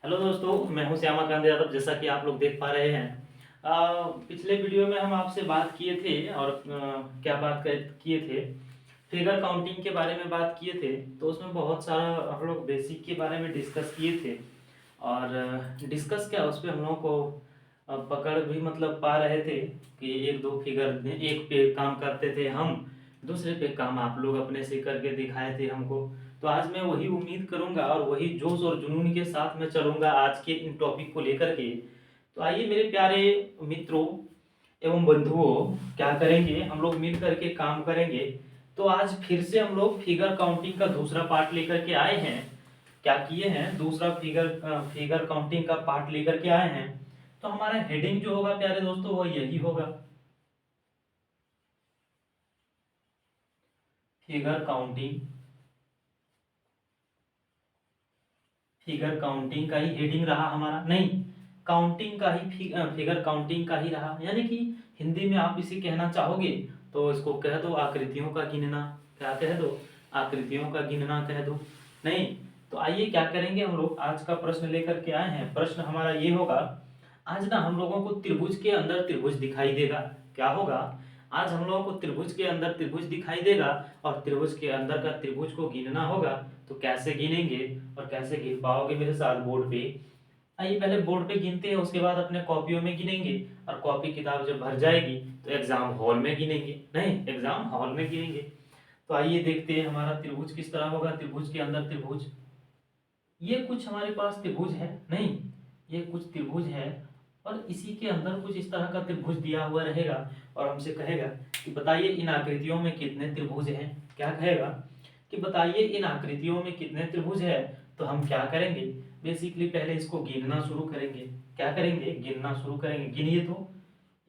Hello दोस्तों, मैं हूं श्यामाकांत यादव। जैसा कि आप लोग देख पा रहे हैं, पिछले वीडियो में हम आपसे बात किए थे और क्या किए थे, फिगर काउंटिंग के बारे में बात किए थे। तो उसमें बहुत सारा हम लोग बेसिक के बारे में डिस्कस किए थे और डिस्कस क्या उस पर हम लोगों को पकड़ भी मतलब पा रहे थे कि एक दो फिगर एक पे काम करते थे हम, दूसरे पे काम आप लोग अपने से करके दिखाए थे हमको। तो आज मैं वही उम्मीद करूंगा और वही जोश और जुनून के साथ मैं चलूंगा आज के इन टॉपिक को लेकर के। तो आइए मेरे प्यारे मित्रों एवं बंधुओं, क्या करेंगे हम लोग मिल करके काम करेंगे। तो आज फिर से हम लोग फिगर काउंटिंग का दूसरा पार्ट लेकर के आए हैं। क्या किए हैं, दूसरा फिगर काउंटिंग का पार्ट लेकर के आए हैं। तो हमारा हेडिंग जो होगा प्यारे दोस्तों वो यही होगा, फिगर काउंटिंग। फिगर काउंटिंग का ही हेडिंग रहा हमारा, नहीं, काउंटिंग का ही फिगर काउंटिंग का ही रहा। यानी कि हिंदी में आप इसे कहना चाहोगे तो इसको कह दो आकृतियों का गिनना। क्या कह दो? आकृतियों का गिनना कह दो। नहीं, तो आइए क्या करेंगे, हम लोग आज का प्रश्न लेकर के आए हैं। प्रश्न हमारा ये होगा, आज ना हम लोगों को त्रिभुज के अंदर त्रिभुज दिखाई देगा। क्या होगा? आज हम लोगों को त्रिभुज के अंदर त्रिभुज दिखाई देगा और त्रिभुज के अंदर का त्रिभुज को गिनना होगा। तो कैसे गिनेंगे और कैसे गिन पाओगे मेरे साथ बोर्ड पे? आइए पहले बोर्ड पे गिनते हैं, उसके बाद अपने कॉपियों में गिनेंगे। और कॉपी किताब जब भर जाएगी तो एग्जाम हॉल में गिनेंगे, नहीं, एग्जाम हॉल में गिनेंगे। तो आइए देखते हैं हमारा त्रिभुज किस तरह होगा। त्रिभुज के अंदर त्रिभुज, ये कुछ हमारे पास त्रिभुज है, नहीं, ये कुछ त्रिभुज है और इसी के अंदर कुछ इस तरह का त्रिभुज दिया हुआ रहेगा। और हमसे कहेगा कि बताइए इन आकृतियों में कितने त्रिभुज हैं। क्या कहेगा कि बताइए इन आकृतियों में कितने त्रिभुज है। तो हम क्या करेंगे, बेसिकली पहले इसको गिनना शुरू करेंगे। क्या करेंगे? गिनना शुरू करेंगे। गिनिए तो,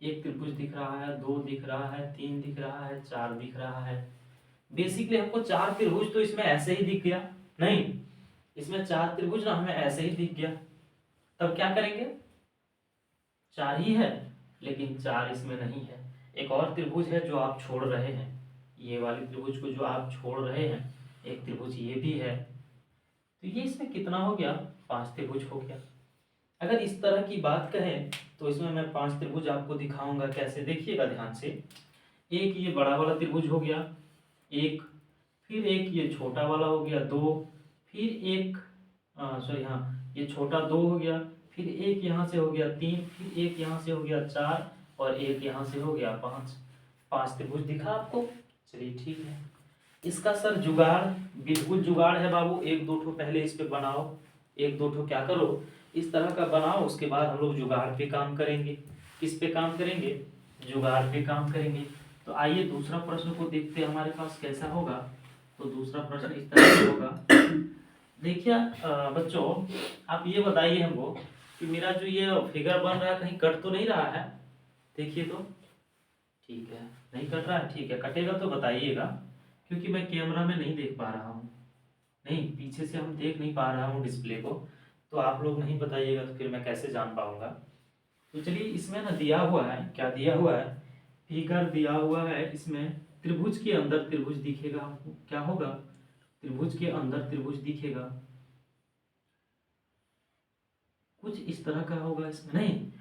एक त्रिभुज दिख रहा है, दो दिख रहा है, तीन दिख रहा है, चार दिख रहा है। बेसिकली हमको चार त्रिभुज तो इसमें ऐसे ही दिख गया, नहीं, इसमें चार त्रिभुज ना हमें ऐसे ही दिख गया। तब क्या करेंगे? चार ही है, लेकिन चार इसमें नहीं है। एक और त्रिभुज है जो आप छोड़ रहे हैं, ये वाली त्रिभुज को जो आप छोड़ रहे हैं, एक त्रिभुज ये भी है। तो ये इसमें कितना हो गया? पांच त्रिभुज हो गया। अगर इस तरह की बात कहें तो इसमें मैं पांच त्रिभुज आपको दिखाऊंगा। कैसे? देखिएगा ध्यान से। एक ये बड़ा वाला त्रिभुज हो गया, एक, फिर एक ये छोटा वाला हो गया, दो, फिर एक, सॉरी हाँ, ये छोटा दो हो गया, फिर एक यहाँ से हो गया तीन, फिर एक यहाँ से हो गया चार और एक यहाँ से हो गया पाँच। पांच त्रिभुज दिखा आपको? चलिए ठीक है। इसका सर जुगाड़, बिल्कुल जुगाड़ है बाबू। एक दो ठो पहले इस पे बनाओ, एक दो ठो क्या करो, इस तरह का बनाओ। उसके बाद हम लोग जुगाड़ पे काम करेंगे। किस पे काम करेंगे? जुगाड़ पे काम करेंगे। तो आइए दूसरा प्रश्न को देखते हैं हमारे पास कैसा होगा। तो दूसरा प्रश्न इस तरह से होगा। देखिए बच्चों, आप ये बताइए हमको कि मेरा जो ये फिगर बन रहा है कहीं कट तो नहीं रहा है? देखिए तो, ठीक है, नहीं कट रहा है, ठीक है। कटेगा तो बताइएगा, क्योंकि मैं कैमरा में नहीं देख पा रहा हूँ, नहीं, पीछे से हम देख नहीं पा रहा हूँ डिस्प्ले को। तो आप लोग नहीं बताइएगा तो फिर मैं कैसे जान पाऊंगा। तो चलिए, इसमें ना दिया हुआ है, क्या दिया हुआ है, फिगर दिया हुआ है। इसमें त्रिभुज के अंदर त्रिभुज दिखेगा हमको। क्या होगा? त्रिभुज के अंदर त्रिभुज दिखेगा, कुछ इस तरह का होगा इसमें, नहीं।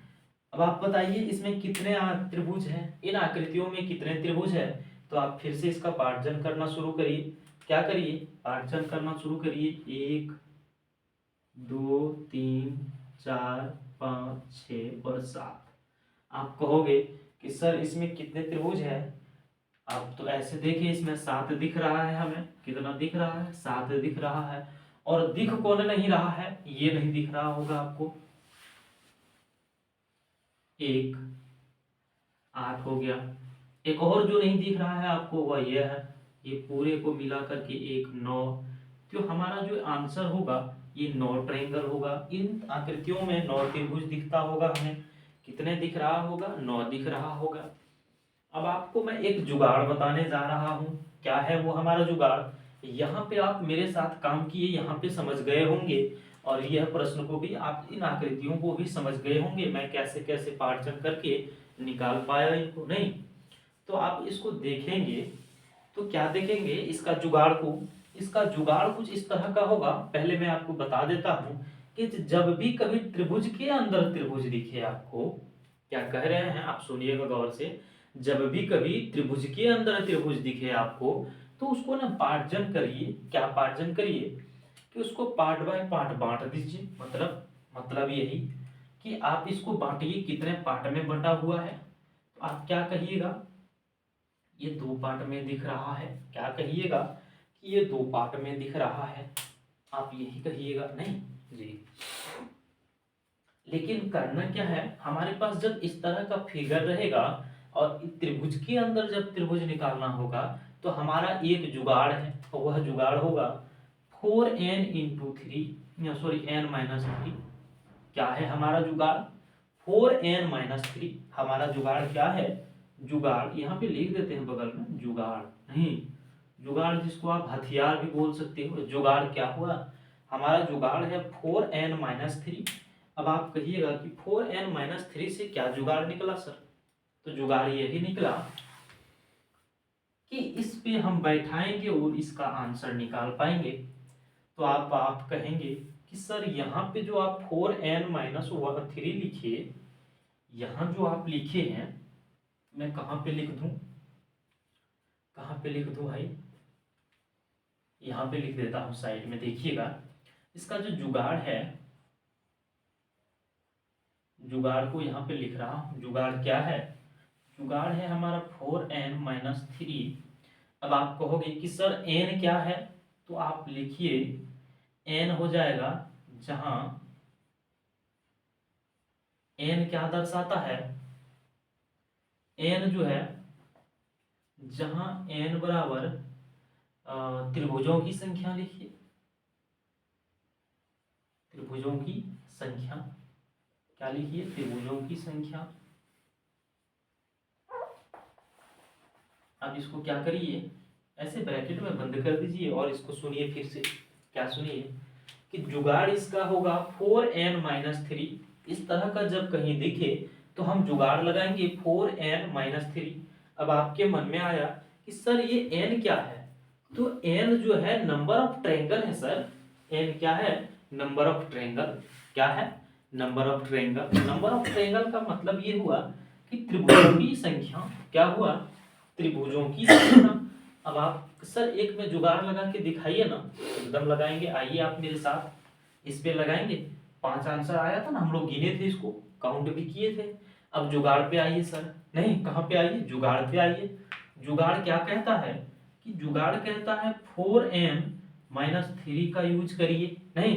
अब आप बताइए इसमें कितने त्रिभुज हैं, इन आकृतियों में कितने त्रिभुज है। तो आप फिर से इसका पार्जन करना शुरू करिए। क्या करिए? पार्जन करना शुरू करिए। एक, दो, तीन, चार, पाँच, छ और सात। आप कहोगे कि सर इसमें कितने त्रिभुज है? आप तो ऐसे देखिए, इसमें सात दिख रहा है, हमें कितना दिख रहा है? सात दिख रहा है। और दिख कौन नहीं रहा है? ये नहीं दिख रहा होगा आपको। एक, आठ हो गया। एक और जो नहीं दिख रहा है आपको वह यह है, ये पूरे को मिला करके एक, नौ। तो हमारा जो आंसर होगा ये नौ ट्रायंगल होगा। इन आकृतियों में नौ त्रिभुज दिखता होगा हमें। कितने दिख रहा होगा? नौ दिख रहा होगा। अब आपको मैं एक जुगाड़ बताने जा रहा हूँ। क्या है वो हमारा जुगाड़? यहाँ पे आप मेरे साथ काम किए, यहाँ पे समझ गए होंगे और यह प्रश्न को भी आप, इन आकृतियों को भी समझ गए होंगे, मैं कैसे कैसे पार्चन करके निकाल पाया इनको, नहीं। तो आप इसको देखेंगे तो क्या देखेंगे, इसका जुगाड़ को, इसका जुगाड़ कुछ इस तरह का होगा। पहले मैं आपको बता देता हूँ कि जब भी कभी त्रिभुज के अंदर त्रिभुज दिखे आपको, क्या कह रहे हैं आप सुनिएगा गौर से, जब भी कभी त्रिभुज के अंदर त्रिभुज दिखे आपको तो उसको ना पार्टन करिए। क्या पार्टन करिए कि उसको पार्ट बाय पार्ट बांट दीजिए। मतलब यही कि आप इसको बांटिए, कितने पार्ट में बंटा हुआ है। तो आप क्या कहिएगा, ये 2 पार्ट में दिख रहा है। क्या कहिएगा कि ये 2 पार्ट में दिख रहा है, आप यही कहिएगा नहीं जी। लेकिन करना क्या है, हमारे पास जब इस तरह का फिगर रहेगा और त्रिभुज के अंदर जब त्रिभुज निकालना होगा तो हमारा एक जुगाड़ है, और वह जुगाड़ होगा 4n into three, sorry n minus three. क्या है हमारा जुगाड़, 4n माइनस थ्री। हमारा जुगाड़ क्या है, जुगाड़ यहाँ पे लिख देते हैं बगल में, जुगाड़ नहीं, जुगाड़ जिसको आप हथियार भी बोल सकते हो। जुगाड़ क्या हुआ, हमारा जुगाड़ है 4n माइनस थ्री। अब आप कहिएगा कि 4n माइनस थ्री से क्या जुगाड़ निकला सर, तो जुगाड़ यही निकला कि इस पे हम बैठाएंगे और इसका आंसर निकाल पाएंगे। तो आप कहेंगे कि सर यहाँ पे जो आप 4n माइनस थ्री लिखिए, यहाँ जो आप लिखे हैं, मैं कहाँ पे लिख दूं, कहाँ पे लिख दूं भाई, यहाँ पे लिख देता हूँ साइड में। देखिएगा इसका जो जुगाड़ है, जुगाड़ को यहाँ पे लिख रहा हूँ। जुगाड़ क्या है, जुगाड़ है हमारा 4n माइनस थ्री। अब आप कहोगे कि सर n क्या है, तो आप लिखिए n हो जाएगा, जहां n क्या दर्शाता है, n जो है, जहां n बराबर त्रिभुजों की संख्या लिखिए, त्रिभुजों की संख्या। क्या लिखिए, त्रिभुजों की संख्या। अब इसको क्या करिए, ऐसे ब्रैकेट में बंद कर दीजिए और इसको सुनिए फिर से। क्या सुनिए कि जुगाड़ इसका होगा 4n माइनस थ्री। इस तरह का जब कहीं दिखे तो हम जुगाड़ लगाएंगे 4n माइनस थ्री। अब आपके मन में आया कि सर ये n क्या है, तो n जो है नंबर ऑफ ट्रायंगल है सर। n क्या है, नंबर ऑफ ट्रायंगल। क्या है, number of triangle. Number of triangle का मतलब ये हुआ कि त्रिभुजों की संख्या। क्या हुआ, त्रिभुजों की संख्या। अब आप सर एक में जुगाड़ लगा के दिखाइए ना, एकदम लगाएंगे, आइए आप मेरे साथ इस पे लगाएंगे। 5 आंसर आया था ना, हम लोग गिने थे, इसको काउंट भी किए थे। अब जुगाड़ पे आइए सर, नहीं कहाँ पे आइए, जुगाड़ पे आइए। जुगाड़ क्या कहता है कि जुगाड़ कहता है 4n माइनस थ्री का यूज करिए। नहीं,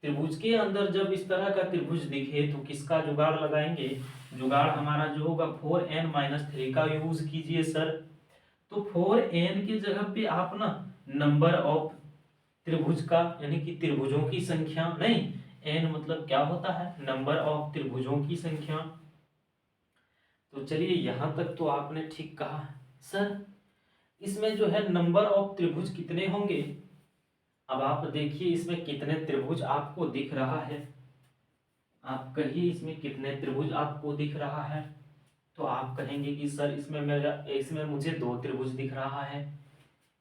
त्रिभुज के अंदर जब इस तरह का त्रिभुज दिखे तो किसका जुगाड़ लगाएंगे, जुगाड़ हमारा जो होगा 4n माइनस थ्री का यूज कीजिए सर। तो 4n की जगह पे आप ना नंबर ऑफ त्रिभुज का, यानी कि त्रिभुजों की संख्या, नहीं n मतलब क्या होता है, नंबर ऑफ त्रिभुजों की संख्या। तो चलिए यहां तक तो आपने ठीक कहा। सर इसमें जो है नंबर ऑफ त्रिभुज कितने होंगे, अब आप देखिए इसमें कितने त्रिभुज आपको दिख रहा है। आप कहिए इसमें कितने त्रिभुज आपको दिख रहा है, तो आप कहेंगे कि सर इसमें मुझे 2 त्रिभुज दिख रहा है।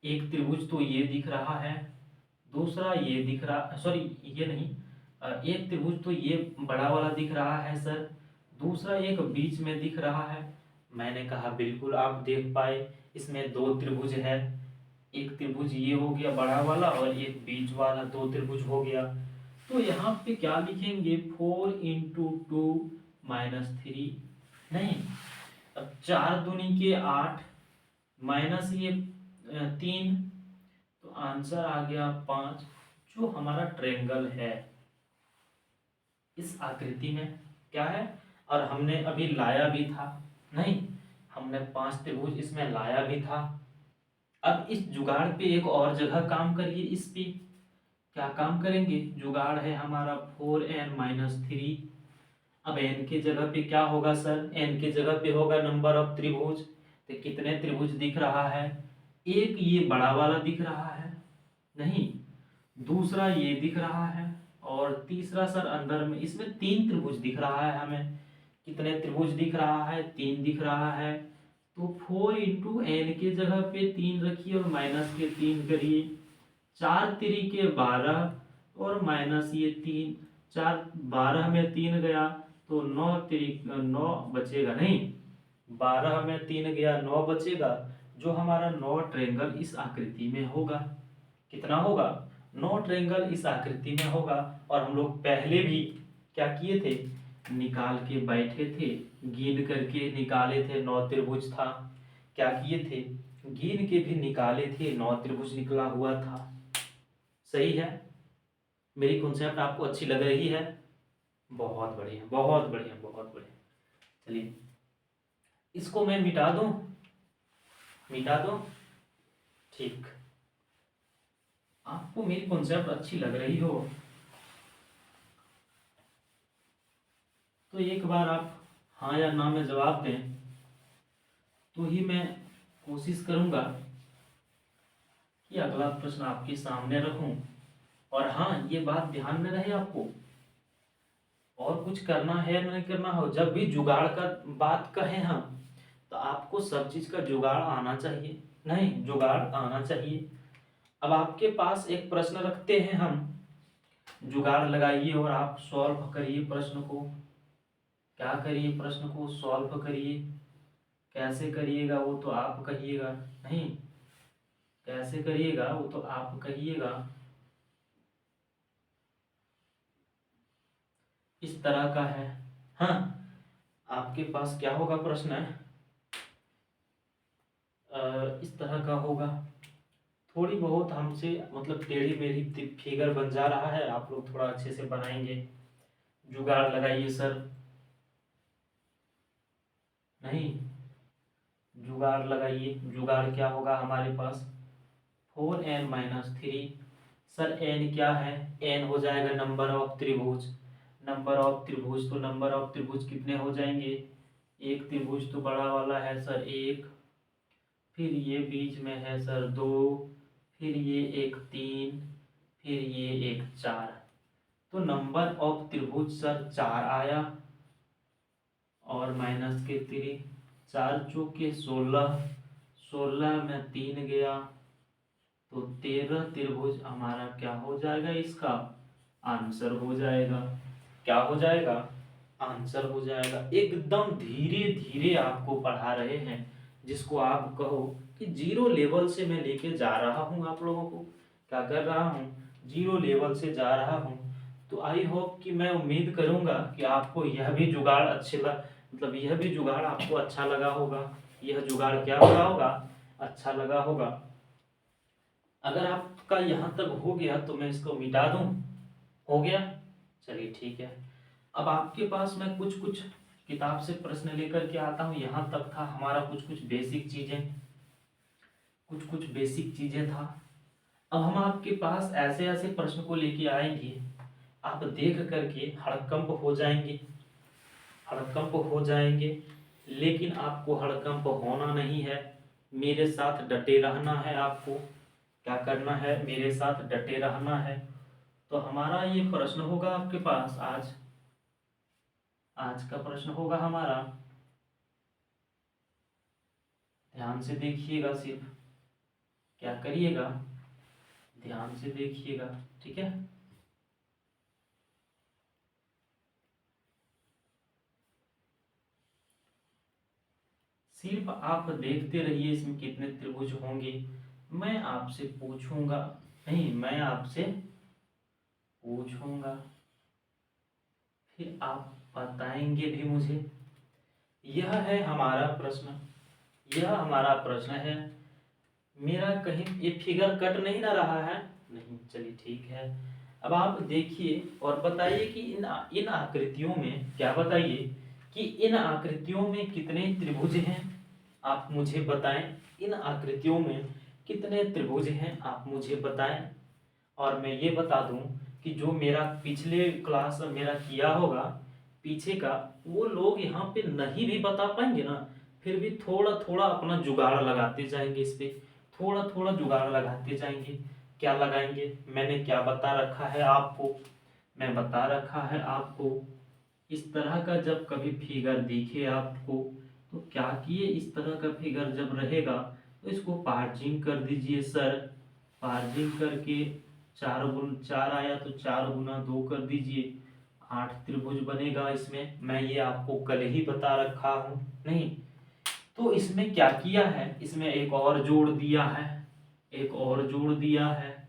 एक त्रिभुज तो ये दिख रहा है, दूसरा ये दिख रहा, सॉरी ये नहीं, एक त्रिभुज तो ये बड़ा वाला दिख रहा है सर, दूसरा एक बीच में दिख रहा है। मैंने कहा बिल्कुल आप देख पाए, इसमें 2 त्रिभुज है। एक त्रिभुज ये हो गया बड़ा वाला और एक बीच वाला, 2 त्रिभुज हो गया। तो यहाँ पे क्या लिखेंगे, 4 इंटू टू माइनस थ्री। नहीं, अब 4 दूनी के 8 माइनस ये 3, तो आंसर आ गया 5, जो हमारा ट्रायंगल है इस आकृति में। क्या है, और हमने अभी लाया भी था, नहीं हमने 5 त्रिभुज इसमें लाया भी था। अब इस जुगाड़ पे एक और जगह काम करिए, इस पे क्या काम करेंगे, जुगाड़ है हमारा 4n माइनस थ्री। अब n के जगह पे क्या होगा सर, n के जगह पे होगा नंबर ऑफ त्रिभुज। तो कितने त्रिभुज दिख रहा है, एक ये बड़ा वाला दिख रहा है, नहीं दूसरा ये दिख रहा है, और तीसरा सर अंदर में इसमें 3 त्रिभुज दिख रहा है हमें। कितने त्रिभुज दिख रहा है, 3 दिख रहा है। तो 4 इंटू एन के जगह पे 3 रखिए और माइनस के 3 करिए। 4 3 के 12 और माइनस ये 3, 4, 12 में 3 गया तो 9 बचेगा, नहीं 12 में 3 गया 9 बचेगा, जो हमारा 9 ट्रायंगल इस आकृति में होगा। कितना होगा? 9 ट्रायंगल इस आकृति में होगा। और हम लोग पहले भी क्या किए थे? निकाल के बैठे थे, गिन करके निकाले थे, 9 त्रिभुज था। क्या किए थे? गिन के भी निकाले थे, 9 त्रिभुज निकला हुआ था। सही है? मेरी कॉन्सेप्ट आपको अच्छी लग रही है? बहुत बढ़िया, बहुत बढ़िया, बहुत बढ़िया। चलिए इसको मैं मिटा दूं, मिटा दूं। ठीक, आपको मेरी कॉन्सेप्ट अच्छी लग रही हो तो एक बार आप हाँ या ना में जवाब दें, तो ही मैं कोशिश करूंगा कि अगला प्रश्न आपके सामने रखूं। और हाँ, ये बात ध्यान में रहे आपको, और कुछ करना है नहीं करना हो, जब भी जुगाड़ का बात कहें हम, तो आपको सब चीज का जुगाड़ आना चाहिए, नहीं जुगाड़ आना चाहिए। अब आपके पास एक प्रश्न रखते हैं हम, जुगाड़ लगाइए और आप सॉल्व करिए प्रश्न को। क्या करिए? प्रश्न को सॉल्व करिए। कैसे करिएगा वो तो आप कहिएगा, नहीं कैसे करिएगा वो तो आप कहिएगा। इस तरह का है। हाँ, आपके पास क्या होगा प्रश्न है? इस तरह का होगा। थोड़ी बहुत हमसे मतलब टेढ़ी मेढ़ी फिगर बन जा रहा है, आप लोग थोड़ा अच्छे से बनाएंगे। जुगाड़ लगाइए सर, नहीं जुगाड़ लगाइए। जुगाड़ क्या होगा हमारे पास? 4n-3। सर n क्या है? n हो जाएगा नंबर ऑफ त्रिभुज। नंबर ऑफ त्रिभुज, तो नंबर ऑफ त्रिभुज कितने हो जाएंगे? एक त्रिभुज तो बड़ा वाला है सर 1, फिर ये बीच में है सर 2, फिर ये एक 3, फिर ये एक 4। तो नंबर ऑफ त्रिभुज सर 4 आया, और माइनस के 3, 4 चौके 16, 16 में 3 गया तो 13 त्रिभुज हमारा क्या हो जाएगा? इसका आंसर हो जाएगा। क्या हो जाएगा? आंसर हो जाएगा। एकदम धीरे धीरे आपको पढ़ा रहे हैं, जिसको आप कहो कि जीरो लेवल से मैं लेके जा रहा हूं आप लोगों को। क्या कर रहा हूं? जीरो लेवल से जा रहा हूं। तो आई होप कि मैं उम्मीद करूंगा कि आपको यह भी जुगाड़ मतलब यह भी जुगाड़ आपको अच्छा लगा होगा। यह जुगाड़ क्या लगा होगा? अच्छा लगा होगा। अगर आपका यहाँ तक हो गया तो मैं इसको मिटा दूं। हो गया? चलिए ठीक है। अब आपके पास मैं कुछ कुछ किताब से प्रश्न लेकर के आता हूँ। यहाँ तक था हमारा कुछ कुछ बेसिक चीजें, कुछ कुछ बेसिक चीजें था। अब हम आपके पास ऐसे ऐसे प्रश्न को लेके आएंगे, आप देख करके हड़कंप हो जाएंगे, हड़कंप हो जाएंगे। लेकिन आपको हड़कंप होना नहीं है, मेरे साथ डटे रहना है। आपको क्या करना है? मेरे साथ डटे रहना है। तो हमारा ये प्रश्न होगा आपके पास आज, आज का प्रश्न होगा हमारा, ध्यान से देखिएगा, सिर्फ क्या करिएगा? ध्यान से देखिएगा, ठीक है। सिर्फ आप देखते रहिए इसमें कितने त्रिभुज होंगे। मैं आपसे पूछूंगा, नहीं मैं आपसे पूछूंगा, फिर आप बताएंगे भी मुझे। यह है हमारा प्रश्न, यह हमारा प्रश्न है। मेरा कहीं ये फिगर कट नहीं ना रहा है? नहीं, चलिए ठीक है। अब आप देखिए और बताइए कि इन आकृतियों में, क्या बताइए कि इन आकृतियों में कितने त्रिभुज हैं? आप मुझे बताएं। इन आकृतियों में कितने त्रिभुज हैं आप मुझे बताएं। और मैं ये बता दूं कि जो मेरा पिछले क्लास में मेरा किया होगा पीछे का, वो लोग यहाँ पे नहीं भी बता पाएंगे ना, फिर भी थोड़ा थोड़ा अपना जुगाड़ लगाते जाएंगे, इस पे थोड़ा थोड़ा जुगाड़ लगाते जाएंगे। क्या लगाएंगे? मैंने क्या बता रखा है आपको? मैं बता रखा है आपको, इस तरह का जब कभी फिगर दिखे आपको तो क्या किए, इस तरह का फिगर जब रहेगा तो इसको पार्जिंग कर दीजिए सर। पार्जिंग करके 4 आया तो 4 × 2 कर दीजिए, 8 त्रिभुज बनेगा इसमें। मैं ये आपको कल ही बता रखा हूं, नहीं तो इसमें क्या किया है, इसमें एक और जोड़ दिया है, एक और जोड़ दिया है।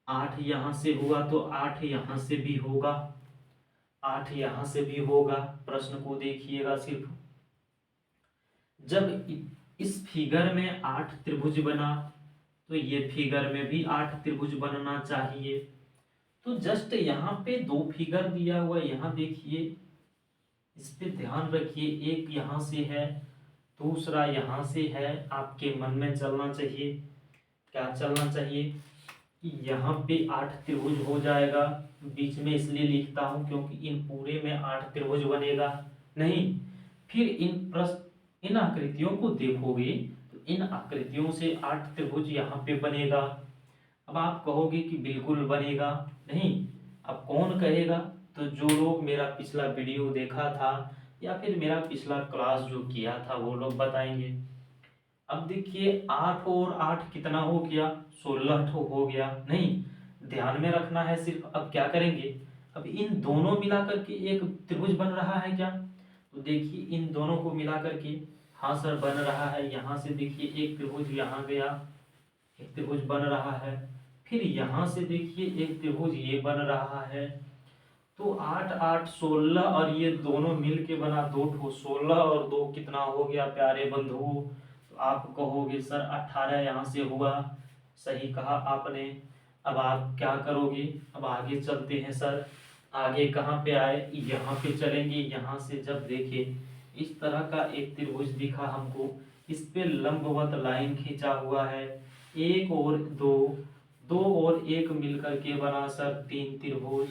8 यहां से हुआ तो 8 यहां से भी होगा, 8 यहां से भी होगा। प्रश्न को देखिएगा सिर्फ, जब इस फिगर में 8 त्रिभुज बना तो ये फिगर में भी 8 त्रिभुज बनना चाहिए। तो जस्ट यहाँ पे 2 फिगर दिया हुआ है, यहाँ देखिए, इस पे ध्यान रखिए, एक यहाँ से है, दूसरा यहाँ से है। आपके मन में चलना चाहिए, क्या चलना चाहिए कि यहाँ पे 8 त्रिभुज हो जाएगा। बीच में इसलिए लिखता हूँ क्योंकि इन पूरे में 8 त्रिभुज बनेगा नहीं। फिर इन आकृतियों को देखोगे तो इन आकृतियों से 8 त्रिभुज यहाँ पे बनेगा। अब आप कहोगे कि बिल्कुल बनेगा नहीं, अब कौन कहेगा, तो जो लोग मेरा पिछला वीडियो देखा था या फिर मेरा पिछला क्लास जो किया था वो लोग बताएंगे। अब देखिए 8 और 8 कितना हो गया, 16 हो गया नहीं, ध्यान में रखना है सिर्फ। अब क्या करेंगे, अब इन दोनों मिलाकर के एक त्रिभुज बन रहा है क्या, तो देखिए इन दोनों को मिलाकर के, हाँ सर बन रहा है। यहाँ से देखिए एक त्रिभुज यहाँ गया, एक त्रिभुज बन रहा है। फिर यहाँ से देखिए एक त्रिभुज ये बन रहा है। तो 8 8 16 और ये दोनों मिल के बना 2 ठो, 16 और 2 कितना हो गया प्यारे बंधुओं, तो आप कहोगे सर 18 यहाँ से हुआ। सही कहा आपने। अब आप क्या करोगे, अब आगे चलते हैं सर। आगे कहाँ पे आए, यहाँ पे चलेंगे। यहाँ से जब देखे इस तरह का एक त्रिभुज दिखा हमको, इस पे लंबवत लाइन खींचा हुआ है, एक और दो, दो और एक मिलकर के बना सर 3 त्रिभुज।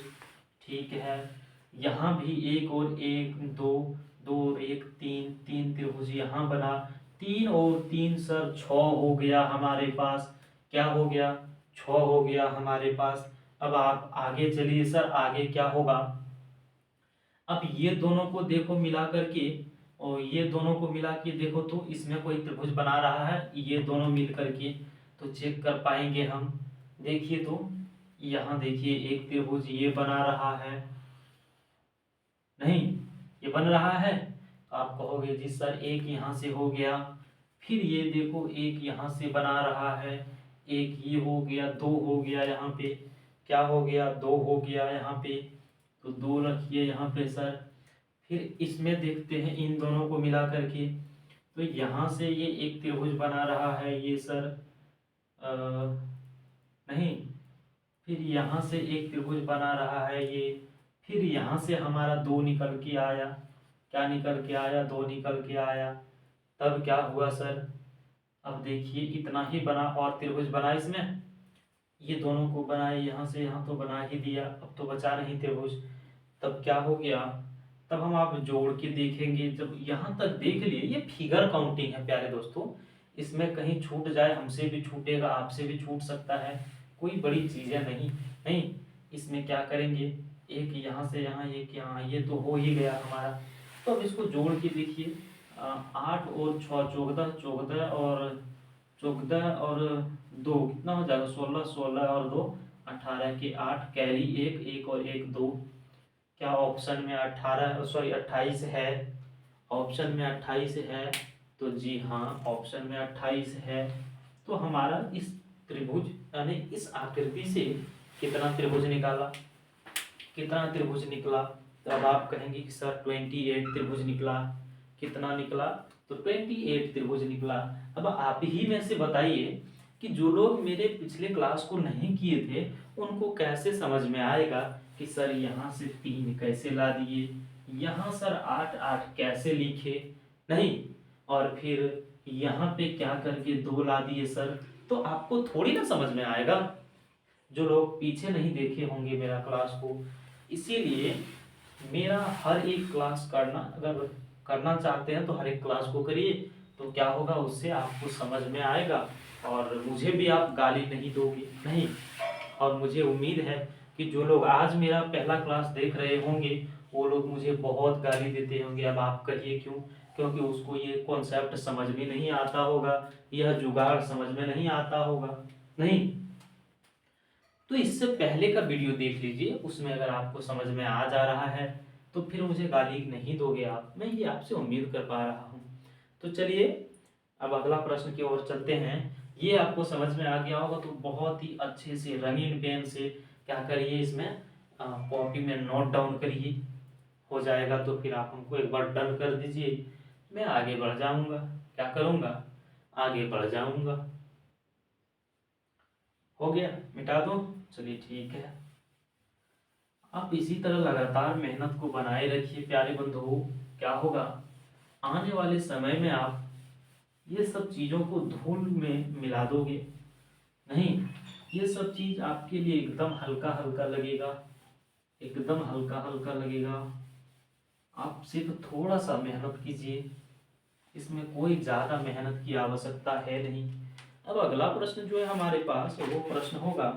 ठीक है, यहाँ भी एक और एक, दो, दो और एक, तीन, 3 त्रिभुज यहाँ बना। 3 और 3 सर 6 हो गया हमारे पास। क्या हो गया, 6 हो गया हमारे पास। अब आप आगे चलिए सर, आगे क्या होगा। अब ये दोनों को देखो मिला करके, और ये दोनों को मिला के देखो तो इसमें कोई त्रिभुज बना रहा है, ये दोनों मिल करके, तो चेक कर पाएंगे हम। देखिए तो यहाँ देखिए एक त्रिभुज ये बना रहा है नहीं, ये बन रहा है। तो आप कहोगे जी सर एक यहाँ से हो गया, फिर ये देखो एक यहाँ से बना रहा है, एक ये हो गया, 2 हो गया यहाँ पे, क्या हो गया, 2 हो गया यहाँ पे, तो 2 रखिए यहाँ पे सर। फिर इसमें देखते हैं इन दोनों को मिला करके, तो यहाँ से ये एक त्रिभुज बना रहा है ये सर, नहीं, फिर यहाँ से एक त्रिभुज बना रहा है ये, फिर यहाँ से हमारा 2 निकल के आया, क्या निकल के आया, 2 निकल के आया। तब क्या हुआ सर, अब देखिए इतना ही बना और त्रिभुज बना इसमें, ये दोनों को बनाए, यहाँ से यहाँ तो बना ही दिया, अब तो बचा नहीं त्रिभुज। तब क्या हो गया, तब हम आप जोड़ के देखेंगे। जब यहाँ तक देख लिए, ये फिगर काउंटिंग है प्यारे दोस्तों, इसमें कहीं छूट जाए, हमसे भी छूटेगा, आपसे भी छूट सकता है, कोई बड़ी चीजें नहीं। नहीं, इसमें क्या करेंगे, एक यहाँ से यहाँ, एक यहाँ, ये तो हो ही गया हमारा। तो अब इसको जोड़ के देखिए, 8 और 6 14, 14 और 2 कितना हो जाएगा, 16, 16 और 2 18 के 8, कैरी एक, एक और एक 2। क्या ऑप्शन में 18, सॉरी 28 है, ऑप्शन में 28 है, तो जी हाँ ऑप्शन में 28 है। तो हमारा इस त्रिभुज यानी इस आकृति से कितना त्रिभुज निकाला, कितना त्रिभुज निकला, तो अब आप कहेंगे कि सर 28 त्रिभुज निकला। कितना निकला, तो 28 त्रिभुज निकला। अब आप ही में से बताइए कि जो लोग मेरे पिछले क्लास को नहीं किए थे उनको कैसे समझ में आएगा कि सर यहाँ से 3 कैसे ला दिए, यहाँ सर 8 8 कैसे लिखे, नहीं, और फिर यहाँ पे क्या करके 2 ला दिए सर, तो आपको थोड़ी ना समझ में आएगा, जो लोग पीछे नहीं देखे होंगे मेरा क्लास को। इसीलिए मेरा हर एक क्लास करना, अगर करना चाहते हैं तो हर एक क्लास को करिए, तो क्या होगा, उससे आपको समझ में आएगा और मुझे भी आप गाली नहीं दोगे, नहीं। और मुझे उम्मीद है कि जो लोग आज मेरा पहला क्लास देख रहे होंगे वो लोग मुझे बहुत गाली देते होंगे। अब आप कहिए क्यों, क्योंकि उसको ये कॉन्सेप्ट समझ में नहीं आता होगा, यह जुगाड़ समझ में नहीं आता होगा, नहीं। तो इससे पहले का वीडियो देख लीजिए, उसमें अगर आपको समझ में आ जा रहा है तो फिर मुझे गाली नहीं दोगे आप, मैं ये आपसे उम्मीद कर पा रहा हूँ। तो चलिए अब अगला प्रश्न की ओर चलते हैं। ये आपको समझ में आ गया होगा तो बहुत ही अच्छे से रंगीन पेन से क्या करिए, इसमें कॉपी में नोट डाउन करिए। हो जाएगा तो फिर आप हमको एक बार डन कर दीजिए, मैं आगे बढ़ जाऊंगा। क्या करूंगा, आगे बढ़ जाऊंगा। हो गया, मिटा दो। चलिए ठीक है। आप इसी तरह लगातार मेहनत को बनाए रखिए प्यारे बंधुओं। क्या होगा, आने वाले समय में आप ये सब चीज़ों को धूल में मिला दोगे। नहीं, ये सब चीज़ आपके लिए एकदम हल्का हल्का लगेगा, एकदम हल्का हल्का लगेगा। आप सिर्फ थोड़ा सा मेहनत कीजिए, इसमें कोई ज़्यादा मेहनत की आवश्यकता है नहीं। अब अगला प्रश्न जो है हमारे पास वो प्रश्न होगा,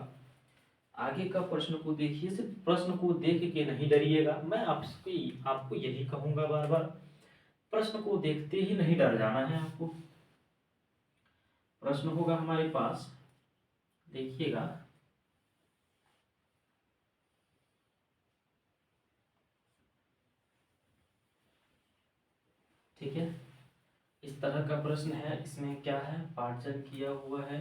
आगे का प्रश्न को देखिए, सिर्फ प्रश्न को देख के नहीं डरिएगा। मैं आपको यही कहूंगा बार बार, प्रश्न को देखते ही नहीं डर जाना है आपको। प्रश्न होगा हमारे पास, देखिएगा। ठीक है, इस तरह का प्रश्न है। इसमें क्या है, पाठन किया हुआ है।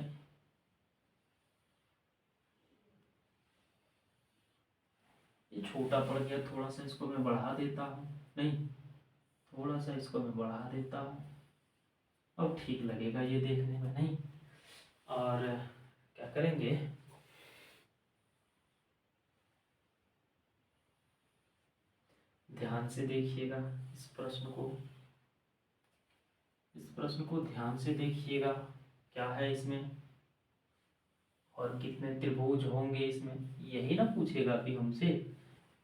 ये छोटा पड़ गया, थोड़ा सा इसको मैं बढ़ा देता हूँ। नहीं, थोड़ा सा इसको मैं बढ़ा देता हूँ, अब ठीक लगेगा ये देखने में। नहीं, और क्या करेंगे, ध्यान से देखिएगा इस प्रश्न को, इस प्रश्न को ध्यान से देखिएगा। क्या है इसमें, और कितने त्रिभुज होंगे इसमें, यही ना पूछेगा अभी हमसे,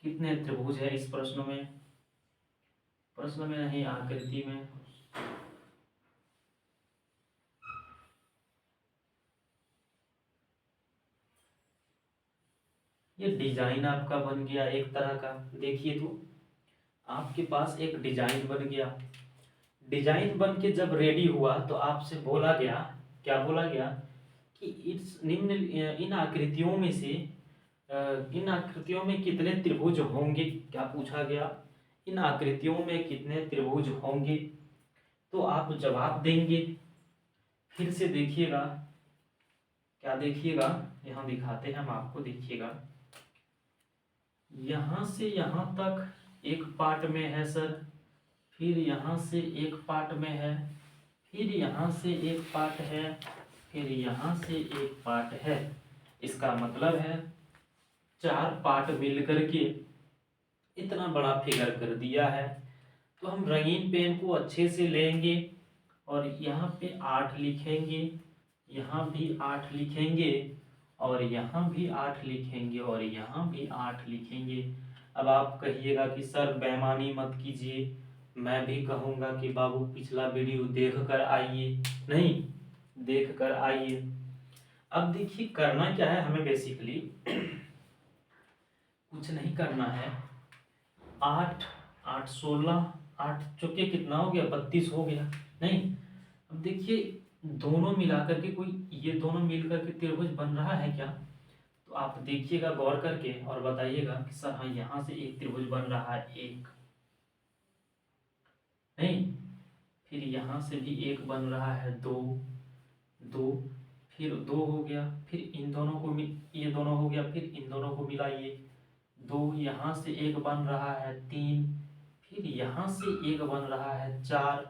कितने त्रिभुज है इस प्रश्न में। प्रश्न में नहीं, आकृति में। ये डिजाइन आपका बन गया एक तरह का। देखिए तो आपके पास एक डिजाइन बन गया। डिजाइन बन के जब रेडी हुआ तो आपसे बोला गया, क्या बोला गया कि इस निम्न इन आकृतियों में से इन आकृतियों में कितने त्रिभुज होंगे। क्या पूछा गया, इन आकृतियों में कितने त्रिभुज होंगे। तो आप जवाब देंगे। फिर से देखिएगा, क्या देखिएगा, यहाँ दिखाते हैं हम आपको, देखिएगा। यहाँ से यहाँ तक एक पार्ट में है सर, फिर यहाँ से एक पार्ट में है, फिर यहाँ से एक पार्ट है, फिर यहाँ से एक पार्ट है। इसका मतलब है 4 पार्ट मिलकर के इतना बड़ा फिगर कर दिया है। तो हम रंगीन पेन को अच्छे से लेंगे और यहाँ पे 8 लिखेंगे, यहाँ भी 8 लिखेंगे, और यहाँ भी 8 लिखेंगे, और यहाँ भी 8 लिखेंगे। अब आप कहिएगा कि सर बेईमानी मत कीजिए, मैं भी कहूँगा कि बाबू पिछला वीडियो देख कर आइए। नहीं, देख कर आइए। अब देखिए करना क्या है हमें, बेसिकली कुछ नहीं करना है। 8 8 16, 8 चौके कितना हो गया, 32 हो गया। नहीं, अब देखिए दोनों मिलाकर के कोई, ये दोनों मिलकर के त्रिभुज बन रहा है क्या। तो आप देखिएगा गौर करके और बताइएगा कि सर हाँ यहाँ से एक त्रिभुज बन रहा है, एक। नहीं, फिर यहाँ से भी एक बन रहा है, 2 2, फिर 2 हो गया, फिर इन दोनों को ये दोनों हो गया, फिर इन दोनों को मिलाइए, 2, यहाँ से एक बन रहा है, 3, फिर यहाँ से एक बन रहा है, 4,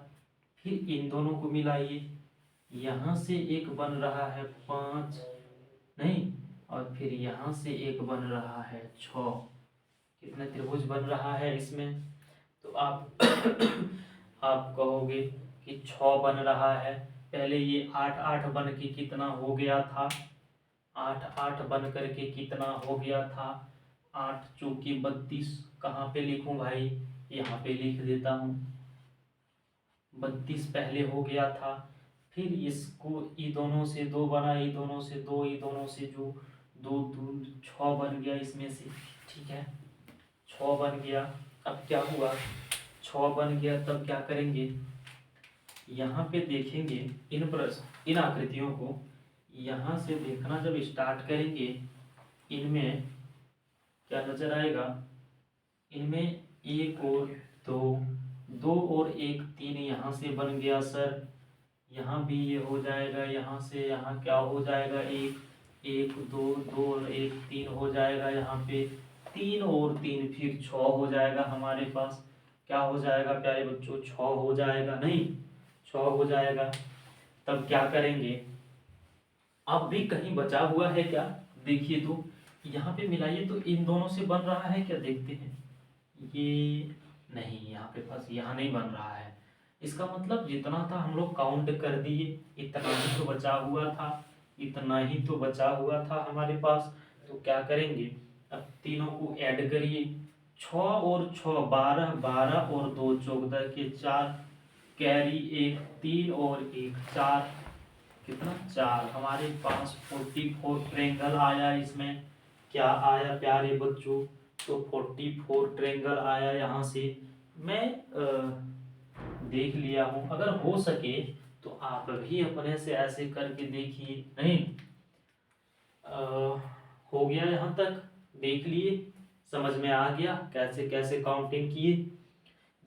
फिर इन दोनों को मिलाइए, यहाँ से एक बन रहा है, 5, नहीं, और फिर यहाँ से एक बन रहा है, 6। कितने त्रिभुज बन रहा है इसमें। तो आप आप कहोगे कि 6 बन रहा है। पहले ये 8 8 बन के कितना हो गया था, 8 8 बन करके कितना हो गया था, 8 चौकी 32। कहाँ पे लिखूं भाई, यहाँ पे लिख देता हूँ, 32 पहले हो गया था। फिर इसको ई दोनों से 2 बना, ई दोनों से 2, ई दोनों से जो 2 2 6 बन गया इसमें से। ठीक है, 6 बन गया। अब क्या हुआ, 6 बन गया, तब क्या करेंगे, यहाँ पे देखेंगे इन आकृतियों को, यहाँ से देखना जब स्टार्ट करेंगे इनमें क्या नजर आएगा, इनमें एक और दो, दो और एक तीन यहाँ से बन गया सर, यहाँ भी ये हो जाएगा, यहाँ से यहाँ क्या हो जाएगा, एक, एक दो, दो और एक तीन हो जाएगा, यहाँ पे तीन और तीन फिर छः हो जाएगा हमारे पास। क्या हो जाएगा प्यारे बच्चों, छः हो जाएगा, नहीं छः हो जाएगा। तब क्या करेंगे, अब भी कहीं बचा हुआ है क्या, देखिए तो यहाँ पे मिलाइए तो इन दोनों से बन रहा है क्या, देखते हैं, ये नहीं, यहाँ पे पास यहाँ नहीं बन रहा है। इसका मतलब जितना था हम लोग काउंट कर दिए, इतना ही तो बचा हुआ था, इतना ही तो बचा हुआ था हमारे पास। तो क्या करेंगे, अब तीनों को ऐड करिए, 6 और 6 12, 12 और 2 14 के 4, कैरी एक 3 और एक 4, कितना 4, हमारे पास 44 ट्रेंगल आया। इसमें क्या आया प्यारे बच्चों, तो 44 ट्रेंगल आया यहाँ से। मैं देख लिया हूँ, अगर हो सके तो आप भी अपने से ऐसे करके देखिए, नहीं हो गया यहाँ तक, देख लिए, समझ में आ गया कैसे कैसे काउंटिंग किए।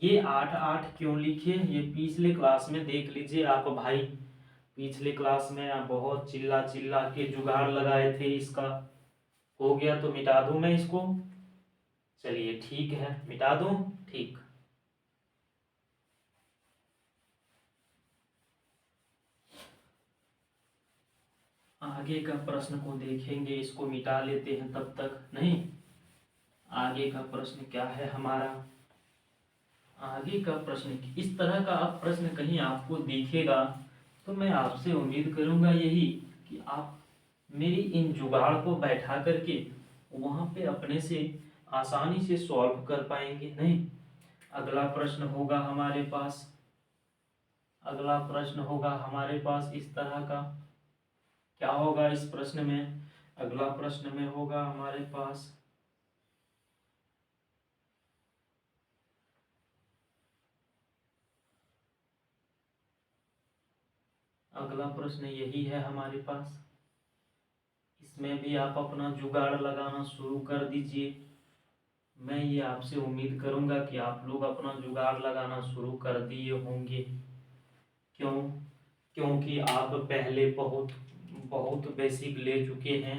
ये 8 8 क्यों लिखे, ये पिछले क्लास में देख लीजिए आप भाई, पिछले क्लास में आप बहुत चिल्ला चिल्ला के जुगाड़ लगाए थे इसका। हो गया तो मिटा दूं मैं इसको, चलिए ठीक है मिटा दूं, ठीक। आगे का प्रश्न को देखेंगे, इसको मिटा लेते हैं तब तक, नहीं आगे का प्रश्न क्या है हमारा, आगे का प्रश्न इस तरह का आप प्रश्न कहीं आपको दिखेगा तो मैं आपसे उम्मीद करूंगा यही कि आप मेरी इन जुगाड़ को बैठा करके वहां पे अपने से आसानी से सॉल्व कर पाएंगे, नहीं। अगला प्रश्न होगा हमारे पास, अगला प्रश्न होगा हमारे पास इस तरह का, क्या होगा इस प्रश्न में, अगला प्रश्न में होगा हमारे पास, अगला प्रश्न यही है हमारे पास। इसमें भी आप अपना जुगाड़ लगाना शुरू कर दीजिए, मैं ये आपसे उम्मीद करूंगा कि आप लोग अपना जुगाड़ लगाना शुरू कर दिए होंगे। क्यों, क्योंकि आप पहले बहुत बहुत बेसिक ले चुके हैं,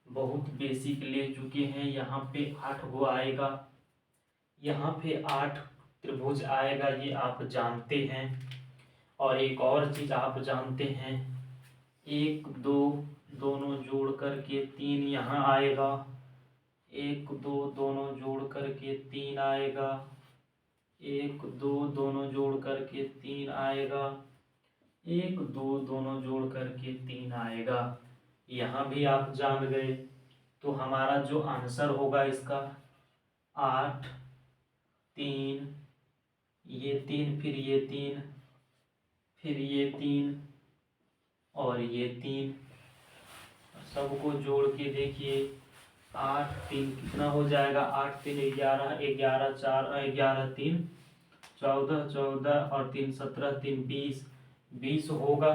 बहुत बेसिक ले चुके हैं। यहाँ पे 8 गो आएगा, यहाँ पे 8 त्रिभुज आएगा, ये आप जानते हैं। और एक और चीज आप जानते हैं, 1 2 दोनों जोड़ करके 3 यहाँ आएगा, 1 2 दोनों जोड़ करके 3 आएगा, 1 2 दोनों जोड़ करके 3 आएगा, 1 2 दोनों जोड़ करके 3 आएगा। यहाँ भी आप जान गए। तो हमारा जो आंसर होगा इसका 8 3, ये 3 फिर ये 3 फिर ये 3 और ये 3, सबको जोड़ के देखिए 8 3 कितना हो जाएगा, 8 3 11, 11 4 11 3 14, 14 और 3 17, 3 20, 20 होगा।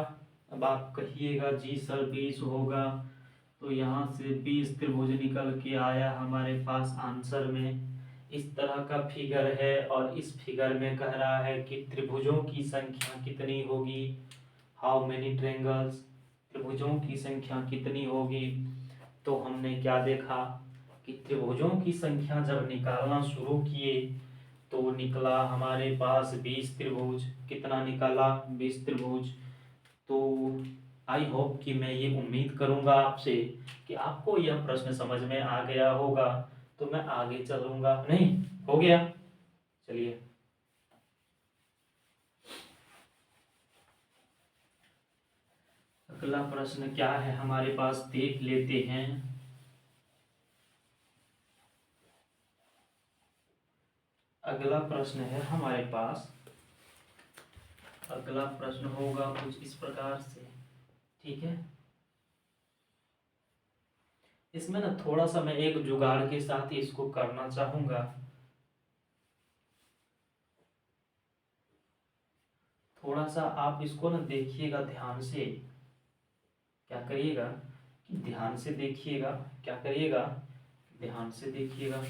अब आप कहिएगा जी सर 20 होगा, तो यहाँ से 20 त्रिभुज निकल के आया हमारे पास आंसर में। इस तरह का फिगर है और इस फिगर में कह रहा है कि त्रिभुजों की संख्या कितनी होगी, हाउ मेनी ट्रेंगल्स, त्रिभुजों की संख्या कितनी होगी। तो हमने क्या देखा कि त्रिभुजों की संख्या जब निकालना शुरू किए तो निकला हमारे पास 20 त्रिभुज, कितना निकाला 20 त्रिभुज। तो आई होप कि मैं ये उम्मीद करूंगा आपसे कि आपको यह प्रश्न समझ में आ गया होगा, तो मैं आगे चलूंगा, नहीं हो गया, चलिए अगला प्रश्न क्या है हमारे पास देख लेते हैं। अगला प्रश्न है हमारे पास, अगला प्रश्न होगा कुछ इस प्रकार से, ठीक है। इसमें ना थोड़ा सा मैं एक जुगाड़ के साथ इसको करना चाहूंगा, थोड़ा सा आप इसको ना देखिएगा ध्यान से, क्या करिएगा कि ध्यान से देखिएगा, क्या करिएगा, ध्यान से देखिएगा।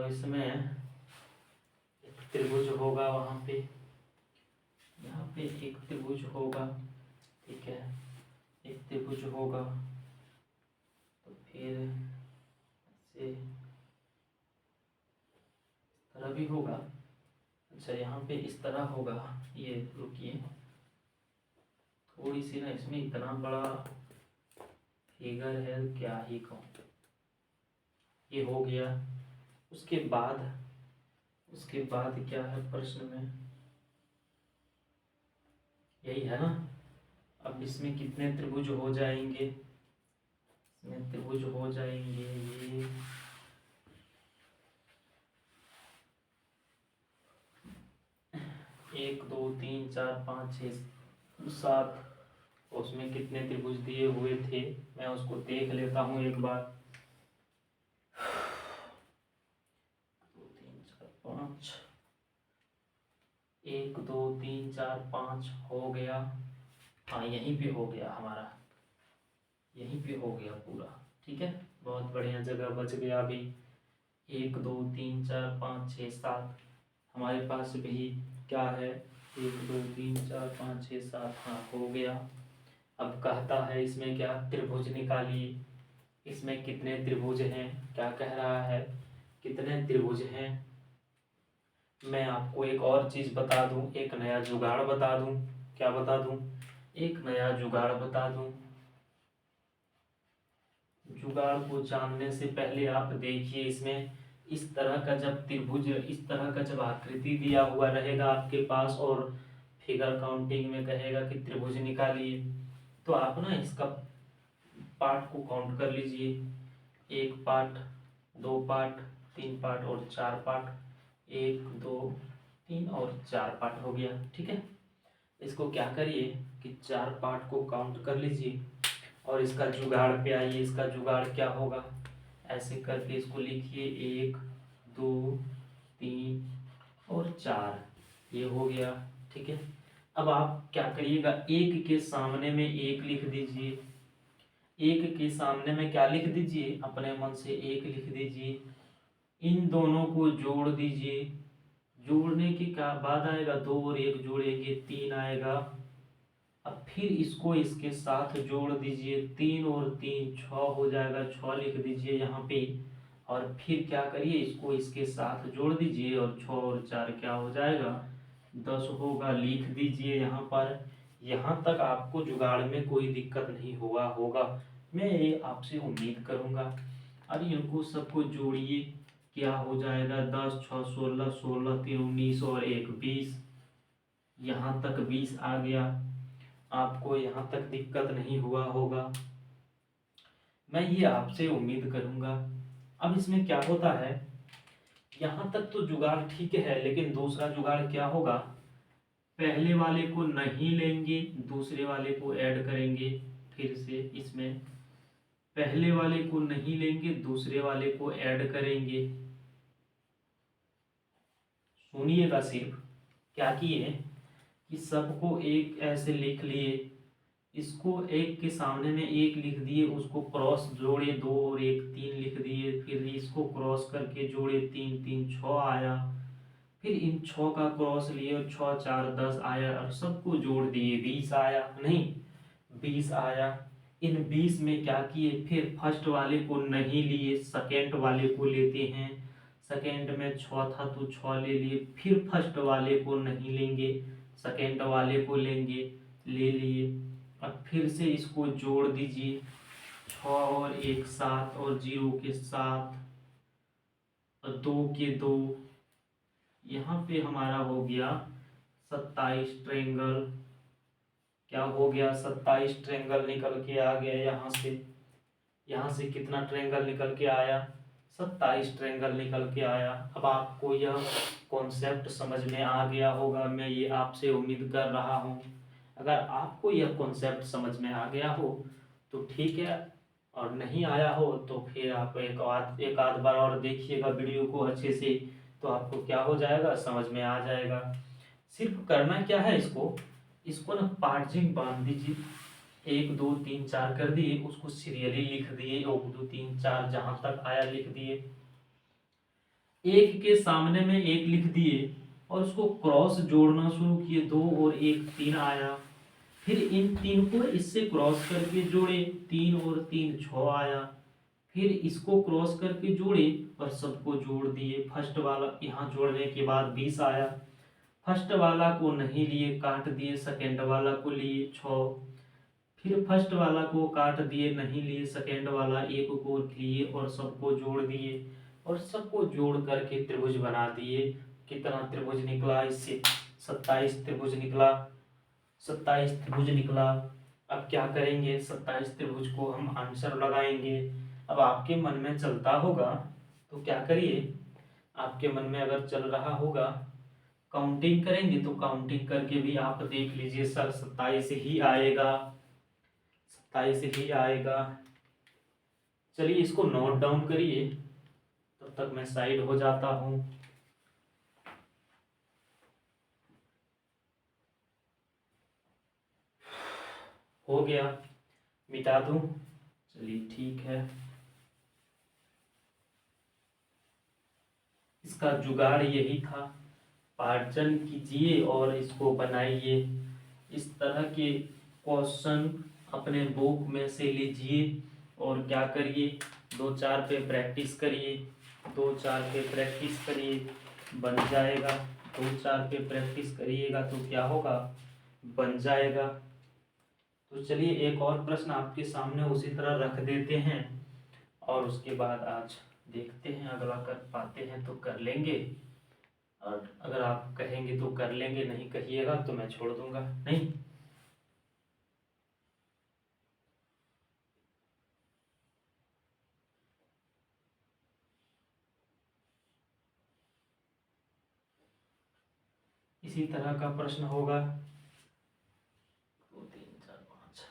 इसमें एक त्रिभुज होगा, वहाँ पे यहाँ पे एक त्रिभुज होगा, ठीक है, एक त्रिभुज होगा, तो फिर से इस तरह भी होगा। अच्छा, यहाँ पे इस तरह होगा, ये रुकिए, थोड़ी सी ना, इसमें इतना बड़ा फिगर है, क्या ही कहूँ। ये हो गया, उसके बाद क्या है प्रश्न में, यही है ना। अब इसमें कितने त्रिभुज हो जाएंगे, इसमें त्रिभुज हो जाएंगे ये 1 2 3 4 5 6 7। उसमें कितने त्रिभुज दिए हुए थे, मैं उसको देख लेता हूँ एक बार। 2 3 4 5, 1 2 3 4 5 हो गया। हाँ, यहीं पे हो गया हमारा, यहीं पे हो गया पूरा, ठीक है, बहुत बढ़िया जगह बच गया अभी। 1 2 3 4 5 6 7 हमारे पास भी क्या है, 1 2 3 4 5 6 7, हाँ हो गया। अब कहता है इसमें क्या, त्रिभुज निकालिए। इसमें कितने त्रिभुज हैं, क्या कह रहा है, कितने त्रिभुज हैं। मैं आपको एक और चीज बता दूं, एक नया जुगाड़ बता दूं। क्या बता दूं, एक नया जुगाड़ बता दूं। जुगाड़ को जानने से पहले आप देखिए, इसमें इस तरह का जब त्रिभुज, इस तरह का जब आकृति दिया हुआ रहेगा आपके पास और फिगर काउंटिंग में कहेगा कि त्रिभुज निकालिए, तो आप ना इसका पार्ट को काउंट कर लीजिए। 1 पार्ट, 2 पार्ट, 3 पार्ट और 4 पार्ट। 1 2 3 और 4 पार्ट हो गया, ठीक है। इसको क्या करिए कि 4 पार्ट को काउंट कर लीजिए और इसका जुगाड़ पे आइए। इसका जुगाड़ क्या होगा, ऐसे करके इसको लिखिए, 1 2 3 और 4, ये हो गया, ठीक है। अब आप क्या करिएगा, एक के सामने में एक लिख दीजिए। एक के सामने में क्या लिख दीजिए, अपने मन से एक लिख दीजिए। इन दोनों को जोड़ दीजिए। जोड़ने के बाद आएगा 2 और 1 जोड़ेंगे 3 आएगा। अब फिर इसको इसके साथ जोड़ दीजिए, 3 और 3 6 हो जाएगा, 6 लिख दीजिए यहाँ पे। और फिर क्या करिए, इसको इसके साथ जोड़ दीजिए और 6 और 4 क्या हो जाएगा, 10 होगा, लिख दीजिए यहाँ पर। यहाँ तक आपको जुगाड़ में कोई दिक्कत नहीं हुआ होगा, मैं ये आपसे उम्मीद करूँगा। अब इनको सबको जोड़िए, क्या हो जाएगा, 10 6 16, 16 3 19 और 1 20। यहाँ तक 20 आ गया, आपको यहाँ तक दिक्कत नहीं हुआ होगा, मैं ये आपसे उम्मीद करूँगा। अब इसमें क्या होता है, यहाँ तक तो जुगाड़ ठीक है, लेकिन दूसरा जुगाड़ क्या होगा, पहले वाले को नहीं लेंगे, दूसरे वाले को ऐड करेंगे। फिर से इसमें पहले वाले को नहीं लेंगे, दूसरे वाले को ऐड करेंगे। सुनिएगा सिर्फ, क्या किए कि सबको एक ऐसे लिख लिए, इसको एक के सामने में एक लिख दिए, उसको क्रॉस जोड़े 2 और 1 3 लिख दिए, फिर इसको क्रॉस करके जोड़े 3 3 6 आया, फिर इन 6 का क्रॉस लिए 6 4 10 आया और सबको जोड़ दिए 20 आया, नहीं 20 आया। इन 20 में क्या किए, फिर फर्स्ट वाले को नहीं लिए, सेकेंड वाले को लेते हैं। सेकेंड में 6 था तो 6 ले लिए, फिर फर्स्ट वाले को नहीं लेंगे, सेकेंड वाले को लेंगे, ले लिए। अब फिर से इसको जोड़ दीजिए, 6 और 1 7 और 0 के 7 और 2 के 2, यहाँ पे हमारा हो गया 27 ट्रेंगल। क्या हो गया, 27 ट्रेंगल निकल के आ गया यहाँ से। यहाँ से कितना ट्रेंगल निकल के आया, 27 ट्रेंगल निकल के आया। अब आपको यह कॉन्सेप्ट समझ में आ गया होगा, मैं ये आपसे उम्मीद कर रहा हूँ। अगर आपको यह कॉन्सेप्ट समझ में आ गया हो तो ठीक है, और नहीं आया हो तो फिर आप एक आध बार और देखिएगा वीडियो को अच्छे से, तो आपको क्या हो जाएगा, समझ में आ जाएगा। सिर्फ करना क्या है, इसको इसको ना पार्जिंग बांध दीजिए, 1 2 3 4 कर दिए, उसको सीरियली लिख दिए, 1 2 3 4 जहां तक आया लिख दिए। एक के सामने में एक लिख दिए और उसको क्रॉस जोड़ना शुरू किए, 2 और 1 3 आया। फिर इन 3 को इससे क्रॉस करके जोड़े, 3 और 3 6 आया। फिर इसको क्रॉस करके जोड़े और सबको जोड़ दिए। फर्स्ट वाला यहाँ जोड़ने के बाद 20 आया। फर्स्ट वाला को नहीं लिए, काट दिए, सेकेंड वाला को लिए 6। फिर फर्स्ट वाला को काट दिए, नहीं लिए, सेकेंड वाला 1 को लिए और सबको जोड़ दिए और सबको जोड़ करके त्रिभुज बना दिए। कितना त्रिभुज निकला इससे? 27 त्रिभुज निकला। 27 त्रिभुज निकला। अब क्या करेंगे? 27 त्रिभुज को हम आंसर लगाएंगे। अब आपके मन में चलता होगा तो क्या करिए, आपके मन में अगर चल रहा होगा काउंटिंग करेंगे तो काउंटिंग करके भी आप देख लीजिए सर 27 ही आएगा, 27 ही आएगा। चलिए इसको नोट डाउन करिए, तब तक मैं साइड हो जाता हूं। हो गया, मिटा दूं? चलिए ठीक है। इसका जुगाड़ यही था, पार्जन कीजिए और इसको बनाइए। इस तरह के क्वेश्चन अपने बुक में से लीजिए और क्या करिए, 2 4 पे प्रैक्टिस करिए, 2 4 पे प्रैक्टिस करिए, बन जाएगा। 2 4 पे प्रैक्टिस करिएगा तो क्या होगा, बन जाएगा। तो चलिए एक और प्रश्न आपके सामने उसी तरह रख देते हैं और उसके बाद आज देखते हैं अगला कर पाते हैं तो कर लेंगे, और अगर आप कहेंगे तो कर लेंगे, नहीं कहिएगा तो मैं छोड़ दूंगा। नहीं, इसी तरह का प्रश्न होगा। 2 3 4 5।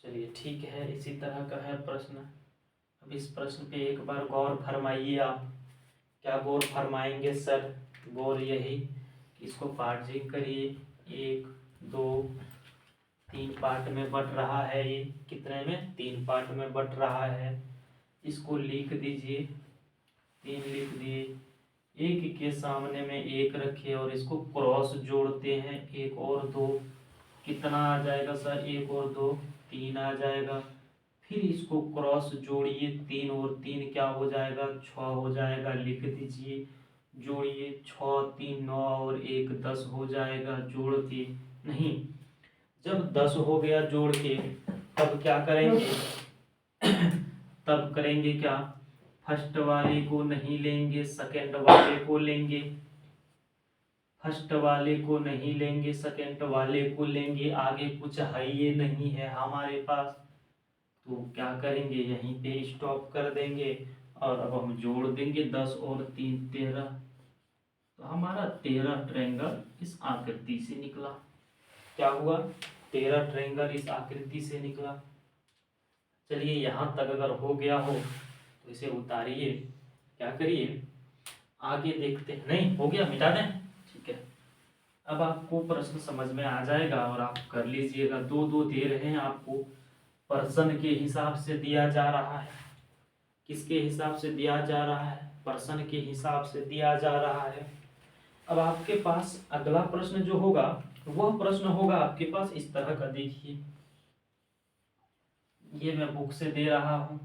चलिए ठीक है, इसी तरह का है प्रश्न। अब इस प्रश्न पे एक बार गौर फरमाइए आप। क्या गौर फरमाएंगे सर? गौर यही कि इसको पार्जिंग करिए, 1 2 3 पार्ट में बट रहा है। ये कितने में? 3 पार्ट में बट रहा है। इसको लिख दीजिए, 3 लिख दिए। एक के सामने में 1 रखे और इसको क्रॉस जोड़ते हैं, 1 और 2 कितना आ जाएगा सर? 1 और 2 3 आ जाएगा। फिर इसको क्रॉस जोड़िए, 3 और 3 क्या हो जाएगा? 6 हो जाएगा, लिख दीजिए। जोड़िए, 6 3 9 और 1 10 हो जाएगा। जोड़ के नहीं, जब 10 हो गया जोड़ के तब क्या करेंगे? तब करेंगे क्या? फर्स्ट वाले को नहीं लेंगे, सेकंड वाले को लेंगे। फर्स्ट वाले को नहीं लेंगे, सेकंड वाले को लेंगे। आगे कुछ है ये नहीं है हमारे पास, तो क्या करेंगे? यहीं पे स्टॉप कर देंगे और अब हम जोड़ देंगे 10 और 3 13। तो हमारा 13 ट्रायंगल इस आकृति से निकला। क्या हुआ? 13 ट्रायंगल इस आकृति से निकला। चलिए यहाँ तक अगर हो गया हो तो इसे उतारिए, क्या करिए, आगे देखते हैं। नहीं हो गया, मिटा दें? ठीक है। अब आपको प्रश्न समझ में आ जाएगा और आप कर लीजिएगा। 2 2 दे रहे हैं आपको, पर्सन के हिसाब से दिया जा रहा है। किसके हिसाब से दिया जा रहा है? पर्सन के हिसाब से दिया जा रहा है। अब आपके पास अगला प्रश्न जो होगा वह प्रश्न होगा आपके पास इस तरह का। देखिए ये मैं बुक से दे रहा हूँ।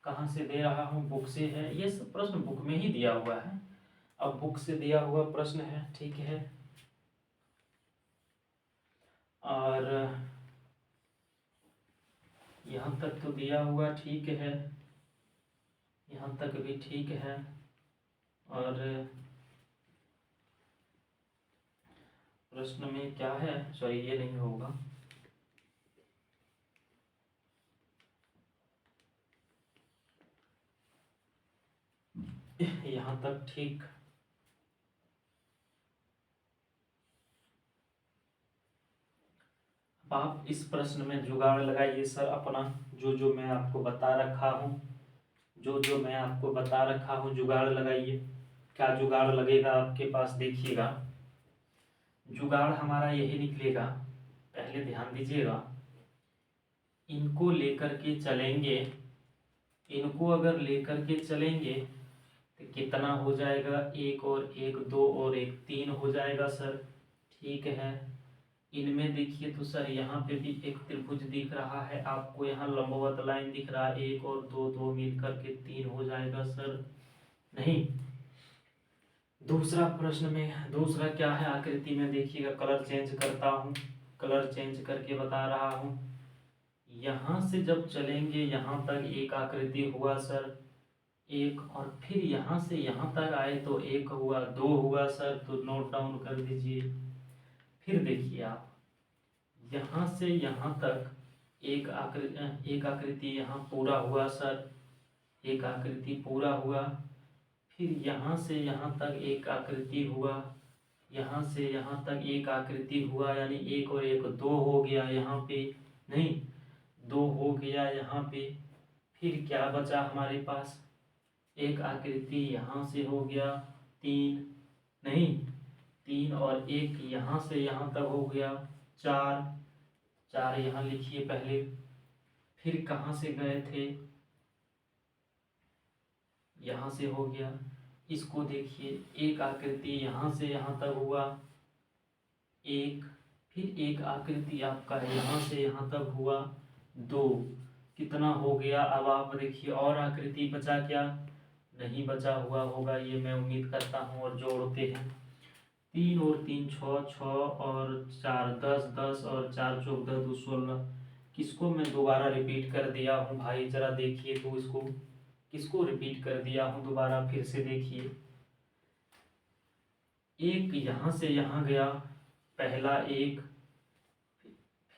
कहाँ से दे रहा हूँ? बुक से है। ये सब प्रश्न बुक में ही दिया हुआ है। अब बुक से दिया हुआ प्रश्न है, ठीक है। और यहाँ तक तो दिया हुआ ठीक है, यहाँ तक भी ठीक है। और प्रश्न में क्या है? सॉरी ये नहीं होगा। यहाँ तक ठीक। आप इस प्रश्न में जुगाड़ लगाइए सर अपना, जो जो मैं आपको बता रखा हूँ, जो जो मैं आपको बता रखा हूँ जुगाड़ लगाइए। क्या जुगाड़ लगेगा आपके पास? देखिएगा, जुगाड़ हमारा यही निकलेगा पहले ध्यान दीजिएगा, इनको लेकर के चलेंगे, इनको अगर लेकर के चलेंगे तो कितना हो जाएगा, एक और एक दो और एक तीन हो जाएगा सर। ठीक है, इनमें देखिए तो सर यहाँ पे भी एक त्रिभुज दिख रहा है आपको, यहाँ लंबवत लाइन दिख रहा है, एक और दो, दो मिल करके तीन हो जाएगा सर। नहीं, दूसरा प्रश्न में दूसरा क्या है आकृति में, देखिएगा कलर चेंज करता हूँ, कलर चेंज करके बता रहा हूँ। यहाँ से जब चलेंगे यहाँ तक एक आकृति हुआ सर, एक, और फिर यहाँ से यहाँ तक आए तो एक हुआ, दो हुआ सर, तो नोट डाउन कर दीजिए। फिर देखिए आप, यहाँ से यहाँ तक एक आकृति यहाँ पूरा हुआ सर, एक आकृति पूरा हुआ। फिर यहाँ से यहाँ तक एक आकृति हुआ, यहाँ से यहाँ तक एक आकृति हुआ, यानी एक और एक दो हो गया यहाँ पे, नहीं दो हो गया यहाँ पे। फिर क्या बचा हमारे पास, एक आकृति यहाँ से हो गया तीन, नहीं तीन, और एक यहाँ से यहाँ तक हो गया चार, चार यहाँ लिखिए पहले। फिर कहाँ से गए थे, यहाँ से हो गया, इसको देखिए, एक आकृति यहाँ से यहाँ तक हुआ एक, फिर एक आकृति आपका यहाँ से यहाँ तक हुआ दो, कितना हो गया। अब आप देखिए और आकृति बचा क्या, नहीं बचा हुआ होगा, ये मैं उम्मीद करता हूँ, और जोड़ते हैं, तीन और तीन छः, छः और चार दस, दस और चार चौक दस, दो 16। किसको मैं दोबारा रिपीट कर दिया हूँ भाई, जरा देखिए तो इसको, किसको रिपीट कर दिया हूँ दोबारा, फिर से देखिए। एक यहाँ से यहाँ गया, पहला एक,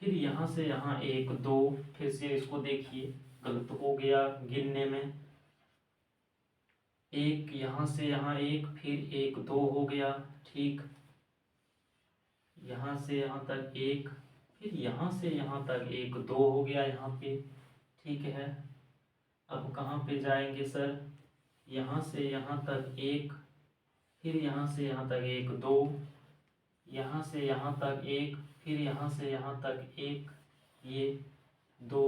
फिर यहाँ से यहाँ एक दो, फिर से इसको देखिए, गलत हो गया गिनने में, एक यहाँ से यहाँ एक, फिर एक दो हो गया, ठीक, यहाँ से यहाँ तक एक, फिर यहाँ से यहाँ तक एक दो हो गया यहाँ पे, ठीक है। अब कहाँ पे जाएंगे सर, यहाँ से यहाँ तक एक, फिर यहाँ से यहाँ तक एक दो, यहाँ से यहाँ तक एक, फिर यहाँ से यहाँ तक एक, ये दो,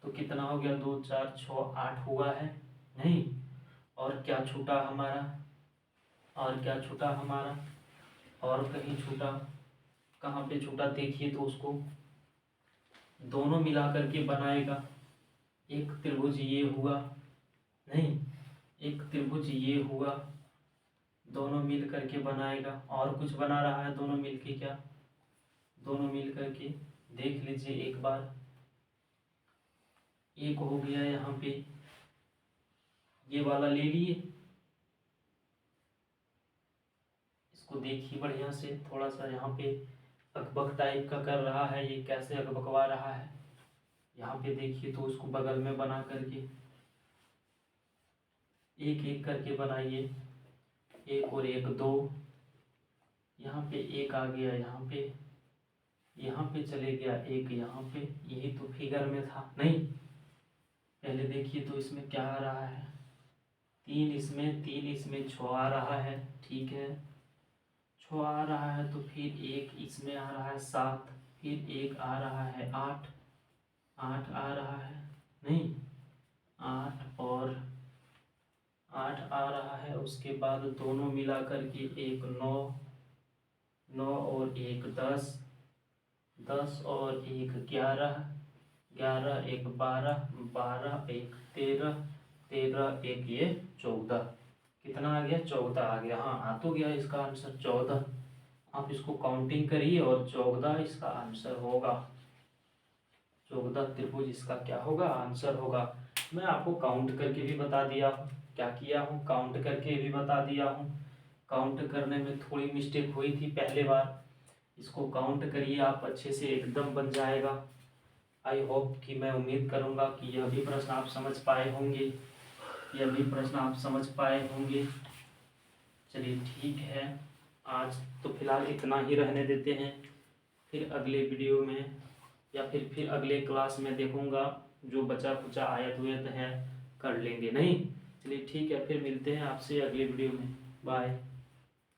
तो कितना हो गया, दो चार छः आठ हुआ है, नहीं, और क्या छूटा हमारा, और क्या छूटा हमारा, और कहीं छूटा, कहाँ पे छूटा देखिए तो उसको, दोनों मिला करके बनाएगा, एक त्रिभुज ये हुआ, नहीं एक त्रिभुज ये हुआ, दोनों मिल करके बनाएगा, और कुछ बना रहा है दोनों मिल के, क्या दोनों मिल करके देख लीजिए एक बार, एक हो गया यहाँ पे, ये वाला ले लिए, इसको देखिए बढ़िया से, थोड़ा सा यहाँ पे अकबक टाइप का कर रहा है, ये कैसे अकबकवा रहा है, यहाँ पे देखिए तो उसको बगल में बना करके एक एक करके बनाइए, एक और एक दो, यहाँ पे एक आ गया, यहाँ पे चले गया एक, यहाँ पे, यही तो फिगर में था, नहीं पहले देखिए तो इसमें क्या आ रहा है, तीन इसमें छः आ रहा है, ठीक है, छः आ रहा है, तो फिर एक इसमें आ रहा है सात, फिर एक आ रहा है आठ, आठ आ रहा है, नहीं आठ और आठ आ रहा है, उसके बाद दोनों मिला करके एक नौ, नौ और एक दस, दस और एक ग्यारह, ग्यारह एक बारह, बारह एक तेरह, तेरह एक ये 14, कितना आ गया, 14 आ गया, हाँ आ तो गया इसका आंसर 14। आप इसको काउंटिंग करिए और 14 इसका आंसर होगा, 14 त्रिभुज इसका क्या होगा, आंसर होगा। मैं आपको काउंट करके भी बता दिया हूँ, क्या किया हूँ, काउंट करके भी बता दिया हूँ। काउंट करने में थोड़ी मिस्टेक हुई थी पहले बार, इसको काउंट करिए आप, अच्छे से एकदम बन जाएगा। आई होप कि, मैं उम्मीद करूँगा कि यह भी प्रश्न आप समझ पाए होंगे, यह भी प्रश्न आप समझ पाए होंगे। चलिए ठीक है, आज तो फिलहाल इतना ही रहने देते हैं, फिर अगले वीडियो में या फिर अगले क्लास में देखूंगा, जो बचा कुचा आयत हुए है कर लेंगे, नहीं चलिए ठीक है, फिर मिलते हैं आपसे अगले वीडियो में, बाय।